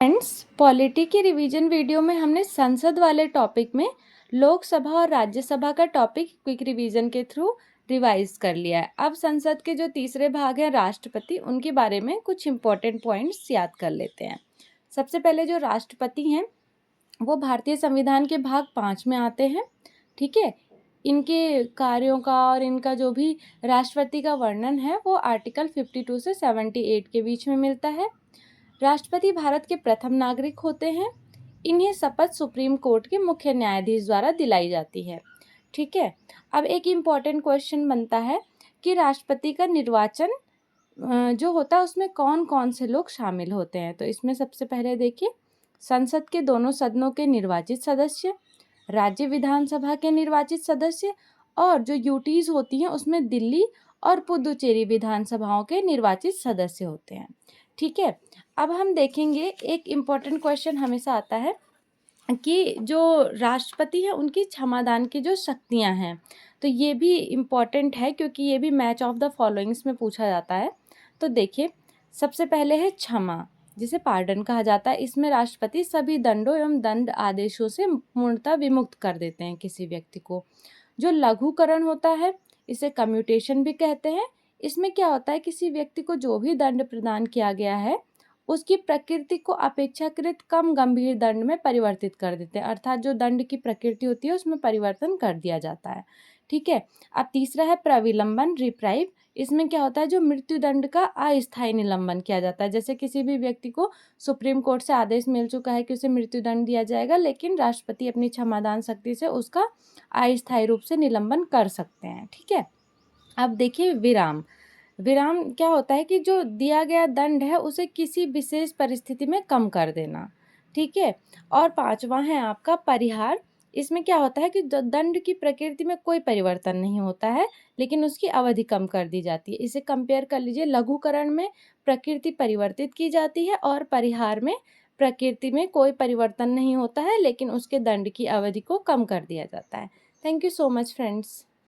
Friends, polity की revision video में हमने संसद वाले टॉपिक में लोकसभा और राज्यसभा का टॉपिक क्विक रिवीजन के थ्रू रिवाइज कर लिया है। अब संसद के जो तीसरे भाग है राष्ट्रपति, उनके बारे में कुछ इंपॉर्टेंट पॉइंट्स याद कर लेते हैं। सबसे पहले जो राष्ट्रपति हैं वो भारतीय संविधान के भाग 5 में आते हैं। ठीक है, इनके कार्यों का और इनका जो भी राष्ट्रपति का वर्णन है वो आर्टिकल 52 से 78 के बीच में मिलता है। राष्ट्रपति भारत के प्रथम नागरिक होते हैं। इन्हें शपथ सुप्रीम कोर्ट के मुख्य न्यायाधीश द्वारा दिलाई जाती है। ठीक है, अब एक इम्पॉर्टेंट क्वेश्चन बनता है कि राष्ट्रपति का निर्वाचन जो होता है उसमें कौन कौन से लोग शामिल होते हैं। तो इसमें सबसे पहले देखिए, संसद के दोनों सदनों के निर्वाचित सदस्य, राज्य विधानसभा के निर्वाचित सदस्य और जो यूटीज होती हैं उसमें दिल्ली और पुदुचेरी विधानसभाओं के निर्वाचित सदस्य होते हैं। ठीक है, अब हम देखेंगे एक इम्पॉर्टेंट क्वेश्चन हमेशा आता है कि जो राष्ट्रपति है उनकी क्षमादान की जो शक्तियां हैं, तो ये भी इम्पॉर्टेंट है क्योंकि ये भी मैच ऑफ द फॉलोइंग्स में पूछा जाता है। तो देखिए, सबसे पहले है क्षमा, जिसे पार्डन कहा जाता है। इसमें राष्ट्रपति सभी दंडों एवं दंड आदेशों से पूर्णतः विमुक्त कर देते हैं किसी व्यक्ति को। जो लघुकरण होता है इसे कम्यूटेशन भी कहते हैं। इसमें क्या होता है, किसी व्यक्ति को जो भी दंड प्रदान किया गया है उसकी प्रकृति को अपेक्षाकृत कम गंभीर दंड में परिवर्तित कर देते हैं, अर्थात जो दंड की प्रकृति होती है उसमें परिवर्तन कर दिया जाता है। ठीक है, अब तीसरा है प्रविलंबन, रिप्राइव। इसमें क्या होता है, जो मृत्यु दंड का अस्थायी निलंबन किया जाता है। जैसे किसी भी व्यक्ति को सुप्रीम कोर्ट से आदेश मिल चुका है कि उसे मृत्यु दंड दिया जाएगा, लेकिन राष्ट्रपति अपनी क्षमादान शक्ति से उसका अस्थायी रूप से निलंबन कर सकते हैं। ठीक है, अब देखिए विराम। विराम क्या होता है कि जो दिया गया दंड है उसे किसी विशेष परिस्थिति में कम कर देना। ठीक है, और पांचवा है आपका परिहार। इसमें क्या होता है कि दंड की प्रकृति में कोई परिवर्तन नहीं होता है, लेकिन उसकी अवधि कम कर दी जाती है। इसे कंपेयर कर लीजिए, लघुकरण में प्रकृति परिवर्तित की जाती है और परिहार में प्रकृति में कोई परिवर्तन नहीं होता है, लेकिन उसके दंड की अवधि को कम कर दिया जाता है। Thank you so much friends.